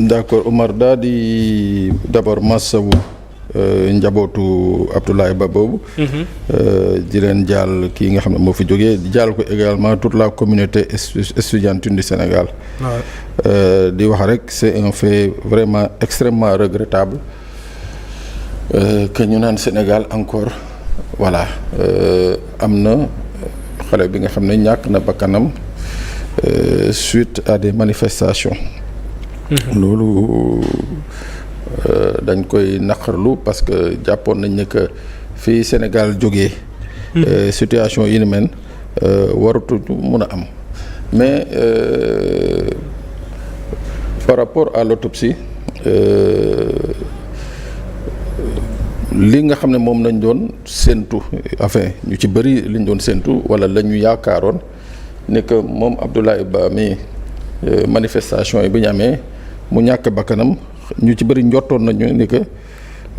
d'accord Omar daa di d'abord massawu njabootu Abdoulaye Ba boobu. di leen jaal kii nga xam ne moo fi jógee di jaal ko également toute la communauté estudiantine du Sénégal. di wax rek c'est un fait vraiment extrêmement regrettable que ñu naan Sénégal encore voilà am na xale bi nga xam ne ñàkk na bakkanam suite à des manifestations. loolu dañ koy naqarlu parce que jàppoon nañ ne que fii Sénégal jógee. situation yi ni mel waratu mun a am mais par rapport à l'autopsie li nga xam ne moom nañ doon séentu enfin ñu ci bëri liñ doon séentu wala la ñu yaakaaroon ne que moom Abdoulaye Ba mi manifestation yi bi ñu amee mu ñàkk bakkanam ñu ci bëri njortoon nañu ni que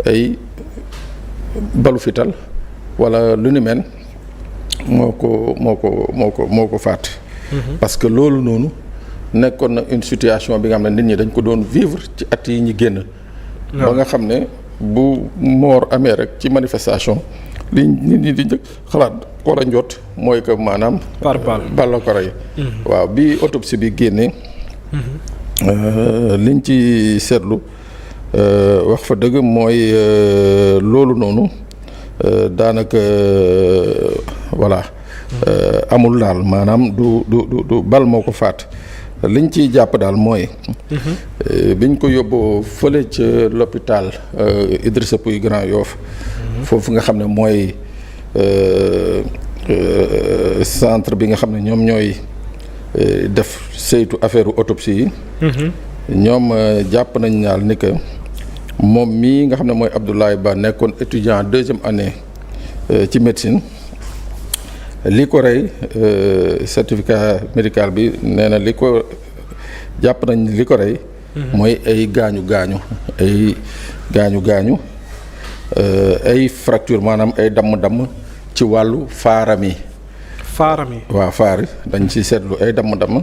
ay balu fital wala lu ni mel moo ko faat. parce que loolu noonu nekkoon na une situation bi nga xam ne nit ñi dañ ko doon vivre ci at yi ñi génn. ba nga xam ne bu moor amee rek ci manifestation li nit ñi di njëkk xalaat wala njot mooy que maanaam. bal la ko rey. waaw bi autopsie bi génnee. liñ ci seetlu wax fa dëgg mooy loolu noonu daanaka voilà amul daal maanaam du bal moo ko faat liñ ciy jàpp daal mooy. biñ ko yóbboo fële ca l'hôpital Idrissa Pouye Grand Yoff. foofu nga xam ne mooy centre bi nga xam ne ñoom ñooy. def saytu affaire autopsie yi. ñoom jàpp nañ ñaal ni que moom mii nga xam ne mooy Abdoulaye Ba nekkoon étudiant deuxième année ci médecine li ko rey certificat médical bi nee na li ko jàpp nañ li ko rey. mooy ay gaañu gaañu ay fracture maanaam ay damm-damm ci wàllu faaram yi. waaw faar yi dañ ci seetlu ay damm-damm.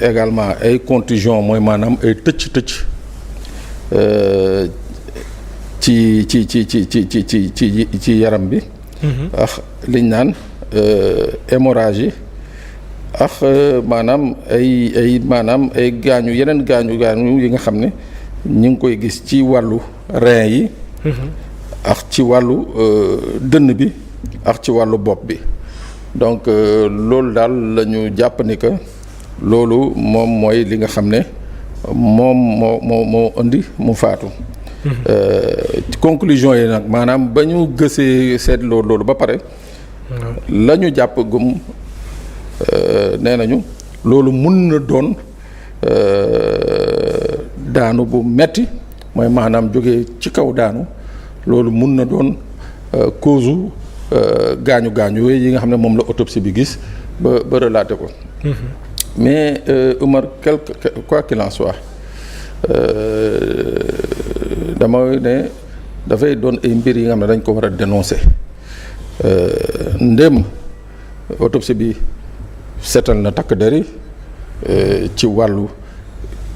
également ay contusion mooy maanaam ay tëcc ci yaram bi. ak liñ naan hémorragie ak maanaam ay gaañu yeneen gaañu yi nga xam ne ñu ngi koy gis ci wàllu rein yi. ak ci wàllu dënn bi ak ci wàllu bopp bi. donc loolu daal la ñu jàpp ni que loolu moom mooy li nga xam ne moom moo indi mu faatu. conclusion yi nag maanaam ba ñu gësee seetloo loolu ba pare. la ñu jàpp gum nee nañu loolu mun na doon daanu bu metti mooy maanaam jógee ci kaw daanu loolu mun na doon cause gaañu yooyu yi nga xam ne moom la autopsie bi gis ba relaté ko. mais Oumar quoi qu'il en soit dama ne dafay doon ay mbir yi nga xam ne dañ ko war a dénoncer ndéem autopsie bi seetal na takk der yi ci wàllu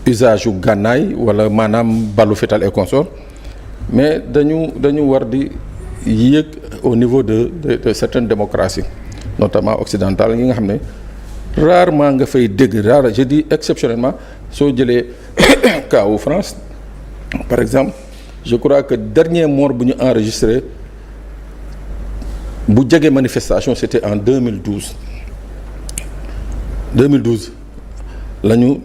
usage yu gànnaay wala maanaam balu fetal et consort mais dañu war di yéeg au niveau de certaines démocraties notamment occidentales yi nga xam ne rarement nga fay dégg je dis exceptionnellement soo jëlee cas wu France par exemple je crois que dernier mort bu ñu enregistré bu jege manifestation c'était en 2012 la ñu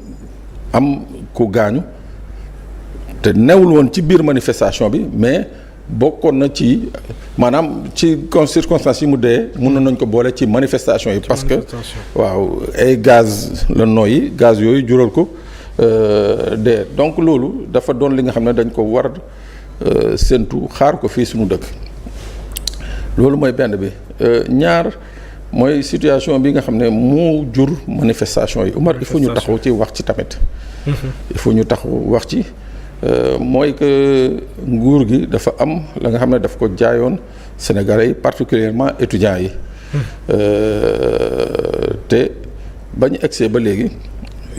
am ku gaañu te newul woon ci biir manifestation bi mais bokkoon na ci maanaam ci circonstances yi mu dee mun nañ ko boole ci manifestation yi parce que waaw ay gaz la nooyi gaz yooyu jural ko dee donc loolu dafa doon li nga xam ne dañ ko war séntu xaar ko fii suñu dëkk loolu mooy benn bi ñaar mooy situation bi nga xam ne moo jur manifestation yi Omar il faut ñu taxaw ci wax ci tamit il faut ñu taxaw wax ci mooy que nguur gi dafa am la nga xam ne daf ko jaayoon Sénégalais yi particulièrement étudiants yi te ba ñu egsee ba léegi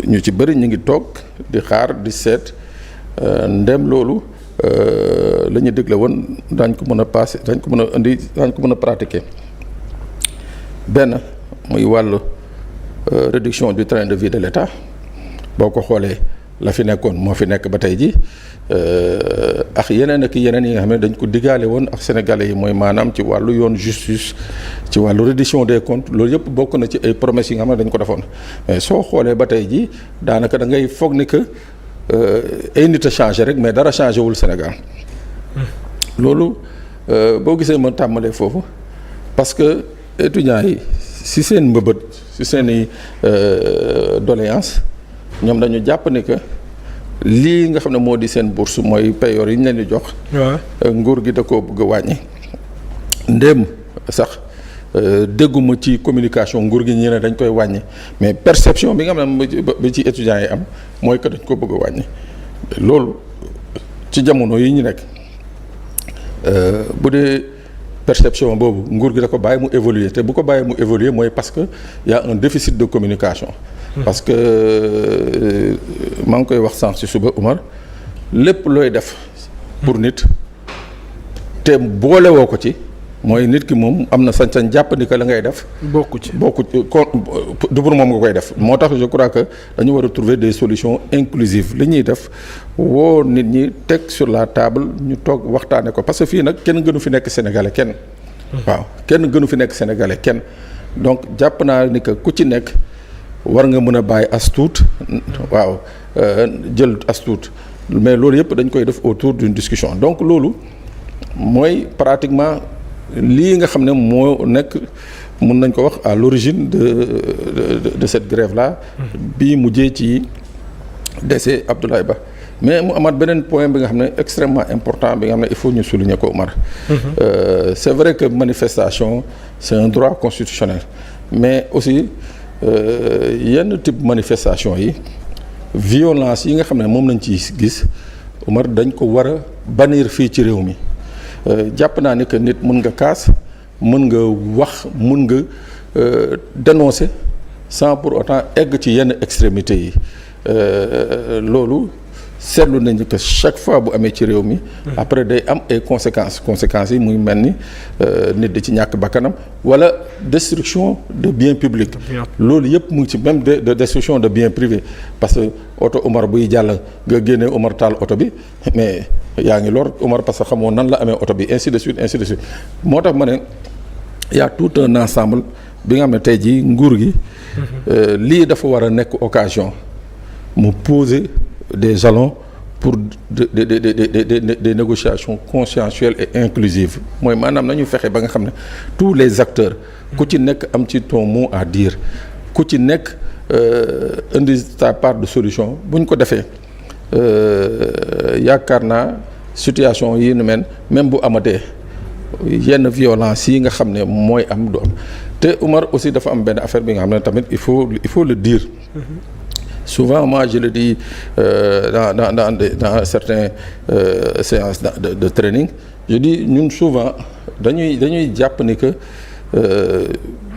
ñu ci bëri ñu ngi toog di xaar di seet ndem loolu la ñu dégle woon daañ ko mën a passé dañ ko mën a indi daañ ko mën a pratiquer benn muy wàllu réduction du train de vie de l'État boo ko xoolee la fi nekkoon moo fi nekk ba tey ji ak yeneen ak yeneen yi nga xam ne dañ ko diggaale woon ak sénégalais yi mooy maanaam ci wàllu yoon justice ci wàllu reddition des comptes loolu yëpp bokk na ci ay promesses yi nga xam ne dañ ko defoon mais soo xoolee ba tey ji daanaka da ngay foog ni que ay nit a changé rek mais dara changé wul Sénégal loolu boo gisee ma tàmmalee foofu parce que étudiants yi si seen mbëbët si seen i doléance ñoom dañu jàpp ni que lii nga xam ne moo di seen bourse mooy payoor yi ñu leen di jox. nguur gi da koo bëgg a wàññi. ndéem sax dégguma ci communication nguur gi ñu ne dañ koy wàññi mais perception bi nga xam ne bi ci étudiants yi am mooy que dañ ko bëgg a wàññi loolu ci jamono yi ñu nekk bu dee perception boobu nguur gi da ko bàyyi mu évoluer te bu ko bàyyi mu évoluer mooy parce que y a un déficit de communication. parce que maa ngi koy wax sànq ci suba Umar lépp looy def pour nit te boolewoo ko ci mooy nit ki moom am na sañ-sañ jàpp ni que la ngay def. bokku ci du pour moom nga koy def moo tax je crois que dañu war a trouver des solutions inclusives li ñuy def woo nit ñi teg sur la table ñu toog waxtaane ko parce que fii nag kenn gënu fi nekk sénégalais kenn. waaw kenn gënu fi nekk sénégalais kenn donc jàpp naa ni que ku ci nekk. war nga mën a bàyyi as tuut waaw jël as tuut mais loolu yëpp dañ koy def autour d'une discussion donc loolu mooy pratiquement lii nga xam ne moo nekk mun nañ ko wax à l'origine de cette grève là bii mujjee ci décès Abdoulaye Ba mais mu amaat beneen point bi nga xam ne extrêmement important bi nga xam ne il faut ñu souligner ko Omar c'est vrai que manifestation c'est un droit constitutionnel mais aussi yenn type manifestation yi violence yi nga xam ne moom lañ ci gis Omar dañ ko war a bannir fii ci réew mi jàpp naa ni que nit mën nga kaas mën nga wax mën nga dénoncer sans pour autant egg ci yenn extrémités yi loolu seetlu nañu que chaque fois bu amee ci réew mi après day am ay conséquences yi muy mel ni nit di ci ñàkk bakkanam wala destruction de biens publics loolu yëpp mu ngi ci même de destruction de biens privés parce que oto Omar buy jàll nga génnee Omar taal oto bi mais yaa ngi lor Omar parce que xamoo nan la amee oto bi ainsi de suite moo tax ma ne y a tout un ensemble bi nga xam ne tey jii nguur gi lii dafa war a nekk occasion mu poser des jalons pour des négociations consensuelles et inclusives mooy maanaam nañu fexe ba nga xam ne tous les acteurs ku ci nekk am ci ton mot à dire ku ci nekk indi ta part de solution bu ñu ko defee yaakaar naa situation yi nu mel même bu amatee yenn violence yi nga xam ne mooy am du am te Omar aussi dafa am benn affaire bi nga xam ne tamit il faut le dire. Souvent moi je le dis dans certaines séances de training je dis ñun souvent dañuy jàpp ni que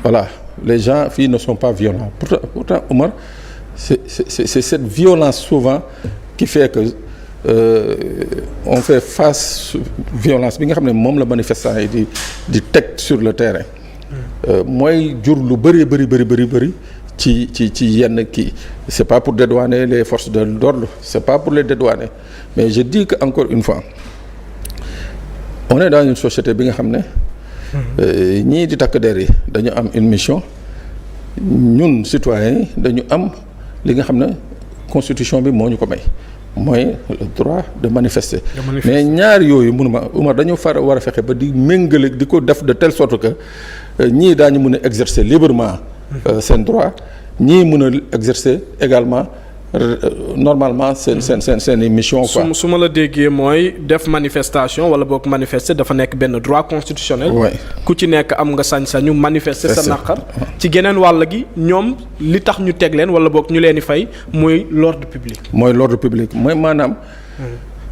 voilà les gens fii ne sont pas violents pourtant Omar c'est cette violence souvent qui fait que on fait face violence bi nga xam ne moom la manifestants yi di teg sur le terrain mooy jur lu bëri ci yenn kii c'est pas pour dédouaner les forces de l'ordre c'est pas pour les dédouaner mais je dis que encore une fois on est dans une société bi nga xam ne ñii di takk der yi dañu am une mission ñun citoyens yi dañu am li nga xam ne constitution bi moo ñu ko may mooy le droit de manifester mais ñaar yooyu mënuma Umar dañu war a fexe ba di méngale di ko def de telle sorte que ñii daañu mën a exercer librement seen droit ñii mën a exercer également normalement seen mission quoi. su ma la déggee mooy def manifestation wala boog manifester dafa nekk benn droit constitutionnel. ku ci nekk am nga sañ-sañu manifester sa naqar. ci geneen wàll gi ñoom li tax ñu teg leen wala boog ñu leen di fay mooy l'ordre public. mooy maanaam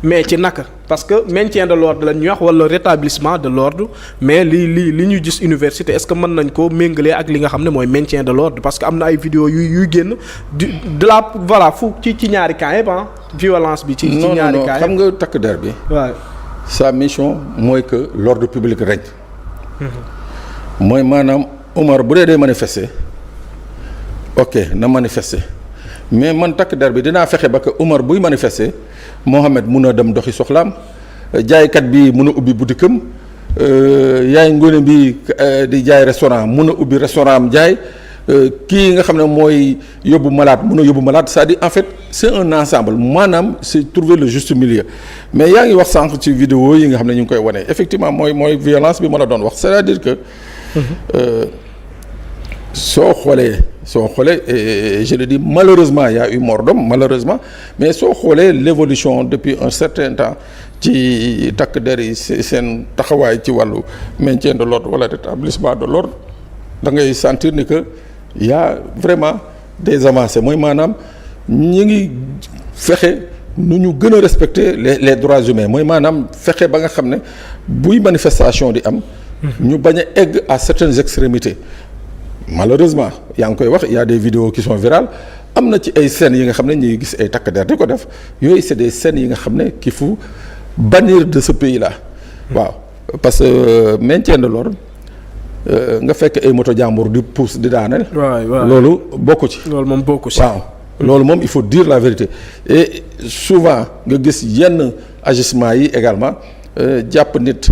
mais ci naka parce que maintien de l'ordre la ñuy wax wala rétablissement de l'ordre mais li ñu gis université est-ce que mën nañ ko méngalee ak li nga xam ne mooy maintien de l'ordre parce que am na ay vidéo yuy génn de la voilà fu ci ñaari camps yëpp violence bi. ci ñaari camps xam nga takk der bi. waaw sa mission mooy que l'ordre public règne. mooy maanaam Omar bu dee manifester ok na manifester mais man takk der bi dinaa fexe ba que Omar buy manifester Mohamed mun a dem doxi soxlaam jaaykat bi mun a ubbi boutique-am yaay ngóone bi di jaay restaurant mun a ubbi restaurant am jaay kii nga xam ne mooy yóbbu malade mun a yóbbu malade c'est-à-dire en fait c'est un ensemble maanaam c'est trouver le juste milieu mais yaa ngi wax sànq ci vidéo yi nga xam ne ñu ngi koy wane effectivement mooy violence bi ma la doon wax c'est-à-dire que soo xoolee et je le dis malheureusement il y a eu mort d'homme malheureusement mais soo xoolee l'évolution depuis un certain temps ci takk der yi seen taxawaay ci wàllu maintien de l'ordre wala rétablissement de l'ordre da ngay sentir ni que y a vraiment des avancées mooy maanaam ñi ngi fexe nu ñu gën a respecter les droits humains mooy maanaam fexe ba nga xam ne buy manifestation di am ñu bañ a egg à certaines extrémités malheureusement yaa ngi koy wax il y a des vidéos qui sont virales am na ci ay scènes yi nga xam ne ñu ngi gis ay takk der di ko def yooyu c'est des scènes yi nga xam ne qu'il faut bannir de ce pays là waaw parce que maintien de l'ordre nga fekk ay moto jàmbur di pousse di daaneel. loolu bokku ci. loolu moom bokku ci. waaw loolu moom il faut dire la vérité et souvent nga gis yenn agissement yi également jàpp nit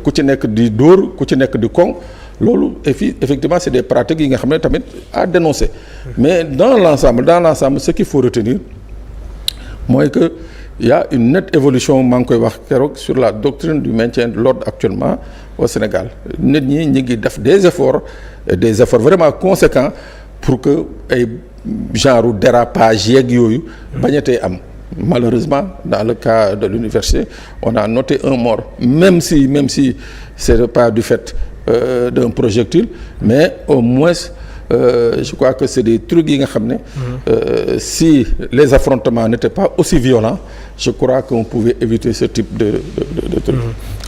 ku ci nekk di dóor ku ci nekk di koŋ loolu effectivement c'est des pratiques yi nga xam ne tamit à dénoncer mais dans l'ensemble ce qu'il faut retenir mooy que il y a une nette évolution maa ngi koy wax keroog sur la doctrine du maintien de l'ordre actuellement au Sénégal nit ñi ñu ngi def des efforts vraiment conséquents pour que ay genre dérapage yeeg yooyu bañatee am malheureusement dans le cas de l'université on a noté un mort même si c'est pas du fait d'un projectile mais au moins je crois que c'est des trucs yi nga xam ne si les affrontements n'étaient pas aussi violents je crois qu'on pouvait éviter ce type de trucs.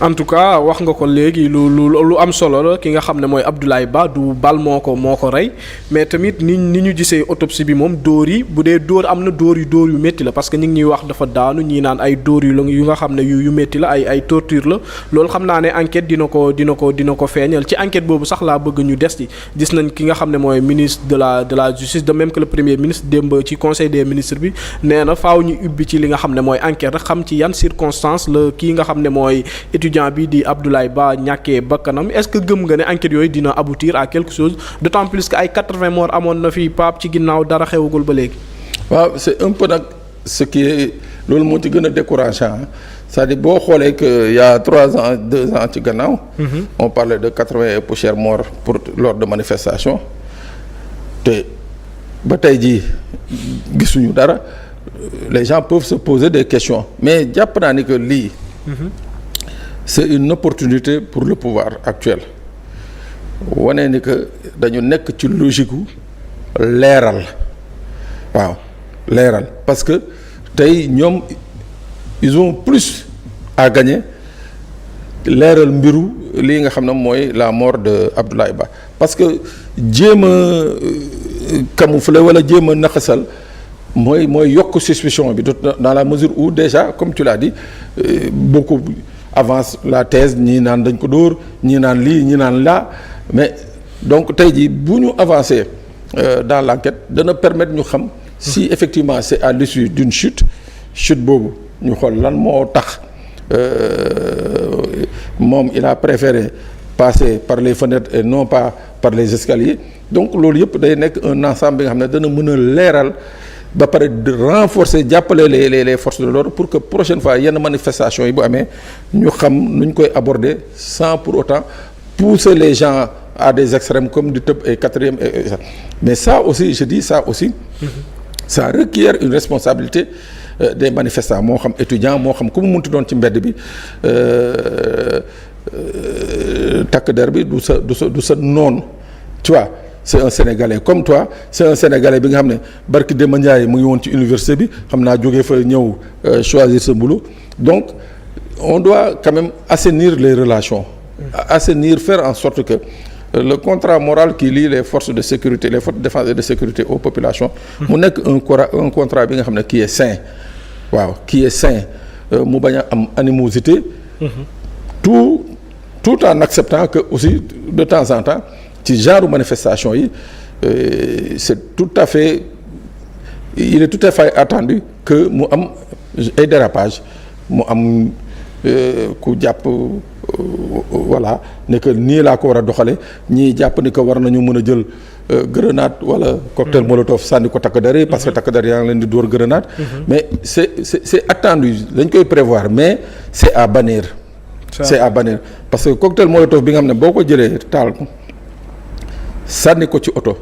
En tout cas wax nga ko léegi lu am solo la ki nga xam ne mooy Abdoulaye Ba du bal moo ko rey mais tamit ni ñu gisee autopsie bi moom dóor yi bu dee dóor am na dóor yu métti la parce que ñu ngi ñuy wax dafa daanu ñii naan ay dóor yu nga xam ne yu métti la ay torture la loolu xam naa ne enquête dina ko feeñal ci enquête boobu sax laa bëgg ñu des ci gis nañ ki nga xam ne mooy ministre de la justice de même que le premier ministre démb ci conseil des ministres bi nee na faaw ñu ubbi ci li nga xam ne mooy enquête rek xam ci yan circonstances la kii nga xam ne mooy étudiant bi di Abdoulaye Ba ñàkkee bakkanam est-ce que gëm nga ne enquête yooyu dina aboutir à quelque chose d'autant plus que ay 80 morts amoon na fi Pape ci ginnaaw dara xewagul ba léegi. waaw c'est un peu nag ce qui est loolu moo ci gën a décourageant c'est-à-dire boo xoolee que y a 2 ans ci gannaaw. on parlait de 80 et poussières morts lors de manifestations te ba tey jii gisuñu dara. Les gens peuvent se poser des questions mais jàpp naa ni que lii c'est une opportunité pour le pouvoir actuel wane ni que dañu nekk ci logique gu leeral parce que tey ñoom ils ont plus à gagner leeral mbiru lii nga xam ne mooy la mort de Abdoulaye Ba parce que jéem a camoufler wala jéem a naxasal mooy yokk suspicion bi dans la mesure où déjà comme tu l'as dit beaucoup avancent la thèse ñii naan dañ ko dóor ñii naan lii ñii naan laa mais donc tey jii bu ñu avancer dans l'enquête dana permettre ñu xam si effectivement c'est à l'issue d'une chute boobu ñu xool lan moo tax moom il a préféré passer par les fenêtres et non pas par les escaliers donc loolu yëpp day nekk un ensemble bi nga xam ne dana mën a leeral ba pare de renforcer jàppale les forces de l'ordre pour que prochaine fois yenn manifestation yi bu amee ñu xam nuñ koy aborder sans pour autant pousser les gens à des extrêmes comme du tëb et quatrième et mais ça aussi je dis ça aussi ça requiert une responsabilité des manifestants moo xam étudiants moo xam ku mu munti doon ci mbedd bi takk der bi du sa noon tu vois c'est un Sénégalais comme toi c'est un Sénégalais bi nga xam ne barki Demba Ndiaye mu ngi woon ci université bi xam naa jógee fa ñëw choisir ce boulot donc on doit quand même assainir les relations assainir faire en sorte que le contrat moral qui lie les forces de sécurité les forces de défense et de sécurité aux populations mu nekk un contrat bi nga xam ne qui est sain waaw qui est sain mu bañ a am animosité tout en acceptant que aussi de temps en temps ci genre manifestation yi c'est tout à fait il est tout à fait attendu que mu am ay dérapage mu am ku jàpp voilà ne que nii laa ko war a doxale ñii jàpp ni que war nañu mën a jël grenade wala cocktail molotov sànni ko takk der parce que takk der yaa ngi leen di dóor grenade mais c'est attendu dañ koy prévoir mais c'est à bannir c'est à bannir parce que cocktail molotov bi nga xam ne boo ko jëlee taal ko sànni ko ci oto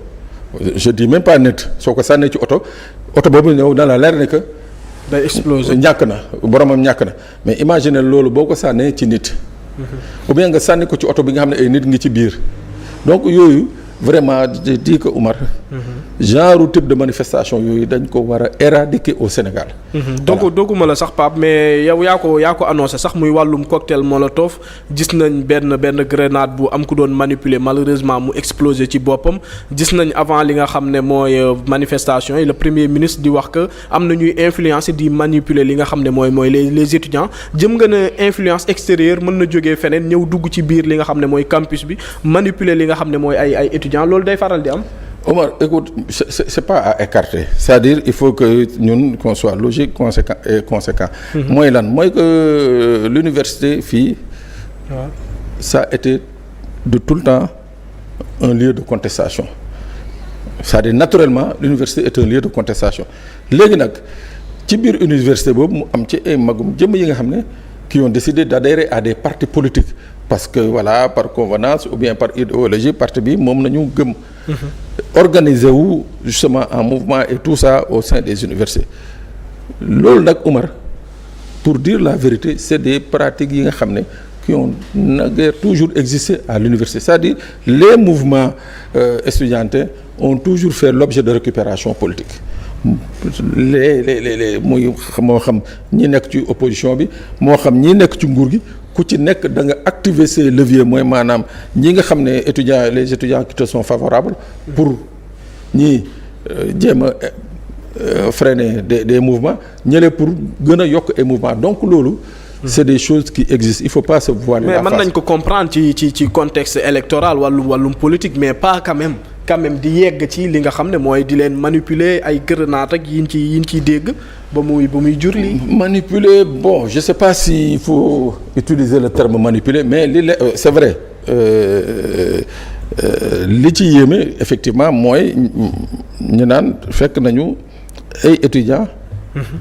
je dis même pas net soo ko sànnee ci oto boobu ñëw dans la leer ne que day exploser ñàkk na boromam ñàkk na mais imagine loolu boo ko sànnee ci nit ou bien nga sànni ko ci oto bi nga xam ne ay nit ngi ci biir donc yooyu vraiment je dis que Oumar genre type de manifestation yooyu dañ ko war a éradiquer au Sénégal donc dogguma la sax Pape mais yow yaa ko annoncé sax muy wàllum cocktail molotov gis nañ benn grenade bu am ku doon manipuler malheureusement mu explosé ci boppam gis nañ avant li nga xam ne mooy manifestation yi le premier ministre di wax que am na ñuy influencer di manipuler li nga xam ne mooy les étudiants jëm nga ne influence extérieure mën na jógee feneen ñëw dugg ci biir li nga xam ne mooy campus bi manipuler li nga xam ne mooy ay étudiants loolu day faral di am. Omar écoute c'est pas à écarter c'est-à-dire il faut que ñun qu'on soit logique conséquent mooy lan mooy que l'université fii ça a été de tout le temps un lieu de contestation c'est-à-dire naturellement l'université est un lieu de contestation léegi nag ci biir université boobu mu am ci ay magum jëm yi nga xam ne qui ont décidé d'adhérer à des partis politiques parce que voilà par convenance ou bien par idéologie parti bi moom nañu gëm organiser wu justement en mouvement et tout ça au sein des universités loolu nag Oumar pour dire la vérité c'est des pratiques yi nga xam ne qui ont naguère toujours existé à l'université c'est-à-dire les mouvements estudiantins ont toujours fait l'objet de récupération politique les muy moo xam ñi nekk ci opposition bi moo xam ñi nekk ci nguur gi ku ci nekk da nga activer ces leviers mooy maanaam ñi nga xam ne les étudiants qui te sont favorables pour ñi jéem a freiner des mouvements ñële pour gën a yokk ay mouvements donc loolu c'est des choses qui existent il faut pas se voiler la face. mais mën nañ ko comprendre ci contexte électoral wàllum politique mais pas quand même di yegg ci li nga xam ne mooy di leen manipuler ay grenades ak yiñ ciy dégg ba muy jur lii. manipuler bon je sais pas si il faut utiliser le terme manipuler mais c'est vrai li ci yéeme effectivement mooy ñu naan fekk nañu ay étudiants.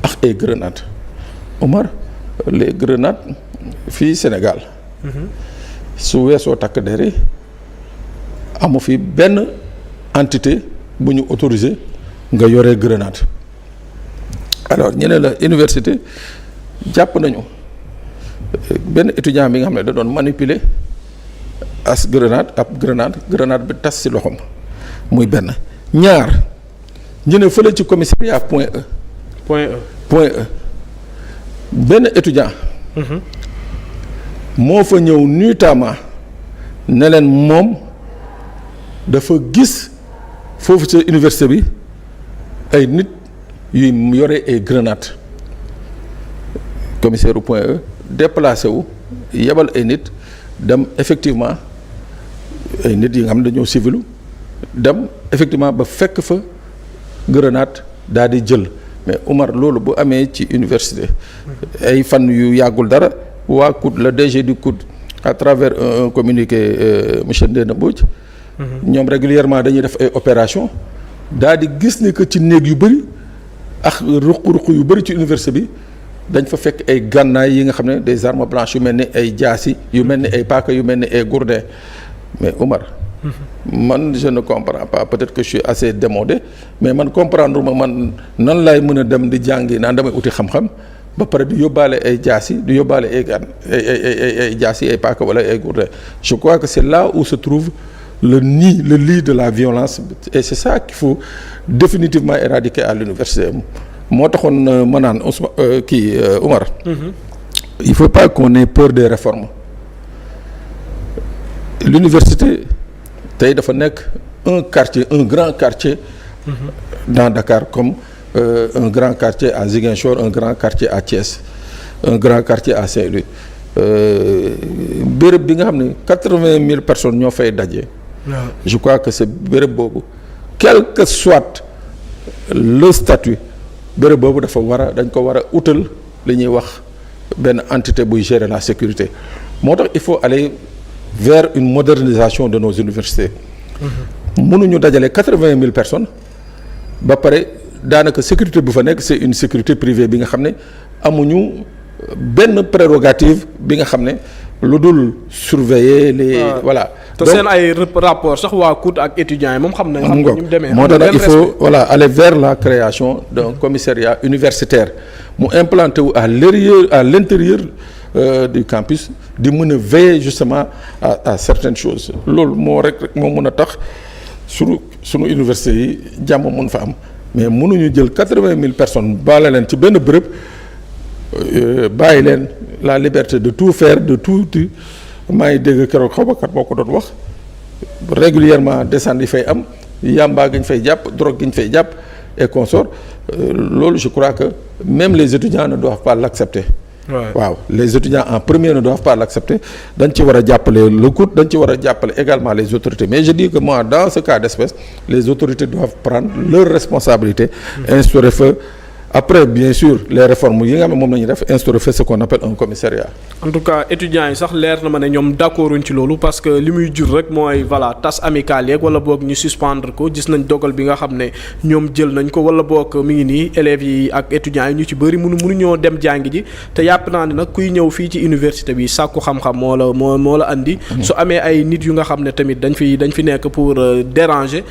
ak ay grenades. Omar les grenades fii Sénégal. su weesoo takk der amu fi benn entité bu ñu autorisé nga yoree grenade alors ñu ne la université jàpp nañu benn étudiant bi nga xam ne da doon manipuler as grenade bi tas ci loxoom muy benn ñaar ñu ne fële ci commissariat point E benn étudiant moo fa ñëw nuitamment ne leen moom dafa gis foofu ci université bi ay nit yuy yore ay grenades commissaire u point E déplacé wu yebal ay nit dem effectivement ay nit yi nga xam ne dañoo civilu dem effectivement ba fekk fa grenade daal di jël mais Oumar loolu bu amee ci université ay fan yu yàggul dara waa COUD le DG du COUD à travers un communiqué monsieur Ndéna Mbodj ñoom régulièrement dañuy def ay opération daal di gis ni que ci néeg yu bëri ak ruq-ruq yu bëri ci université bi dañ fa fekk ay gànnaay yi nga xam ne des armes blanches yu mel ni ay jaasi yu mel ni ay paaka yu mel ni ay gourdin mais Oumar man je ne comprends pas peut-être que je suis assez démodé mais man comprendre man nan laay mën a dem di jàngi naan damay uti xam-xam ba pare di yóbbaale ay jaasi di yóbbaale ay jaasi ay paaka wala ay gourdin je crois que c'est là où se trouve le nid, le lit de la violence, et c'est ça qu'il faut définitivement éradiquer à l'université. moo taxoon ma naan Oumar. Il faut pas qu'on ait peur des réformes. L'université tey dafa nekk un quartier, un grand quartier dans Dakar, comme un grand quartier à Ziguinchor, un grand quartier à Thiès, un grand quartier à Saint-Louis. Béréb bi nga xam ne 80 000 personnes ñoo fay daje. Je crois que c'est béréb boobu quel que soit le statut béréb boobu dafa dañ ko war a utal li ñuy wax benn entité buy gérer la sécurité. moo tax il faut aller vers une modernisation de nos universités. mënuñu dajale 80 000 personnes ba pare daanaka sécurité bu fa nekk c'est une sécurité privée bi nga xam ne amuñu benn prérogative bi nga xam ne lu dul surveiller les voilà. te seen ay rapport sax waa COUD ak étudiants yi moom xam nañ ñu mu demee. moo tax nag il faut aller vers la création d'un commissariat universitaire mu implanté wu à l'intérieur du campus di mën a veiller justement à certaines choses loolu moo mën a tax sunu université yi jàmm mun fa am mais mënuñu jël 80 000 personnes baale leen ci benn bërëb bàyyi leen la liberté de tout faire de tout maa ngi dégg keroog xaw ma kat moo ko doon wax régulièrement descente yi fay am yamba gi ñu fay jàpp drogue gi ñu fay jàpp et consort loolu je crois que même les étudiants ne doivent pas l'accepter. waaw les étudiants en premier ne doivent pas l'accepter dañ ci war a jàppale le COUD dañ ci war a jàppale également les autorités mais je dis que moi dans ce cas d'espèce les autorités doivent prendre leurs responsabilités instaurer après bien sûr les réformes yi nga xam ne moom la ñuy def instaurer ce qu'on appelle un commissariat. en tout cas étudiants yi sax leer na ma ne ñoom d'accorduñ ci loolu parce que li muy jur rek mooy voilà tas amical yeeg wala boog ñu suspendre ko gis nañ dogal bi nga xam ne ñoom jël nañ ko wala boog mi ngi nii élèves yi ak étudiants yi ñu ci bëri mënuñoo dem jàngi ji te yàpp naa ne nag kuy ñëw fii ci université bi sàkku xam-xam moo la andi. su amee ay nit yu nga xam ne tamit dañ fi nekk pour déranger.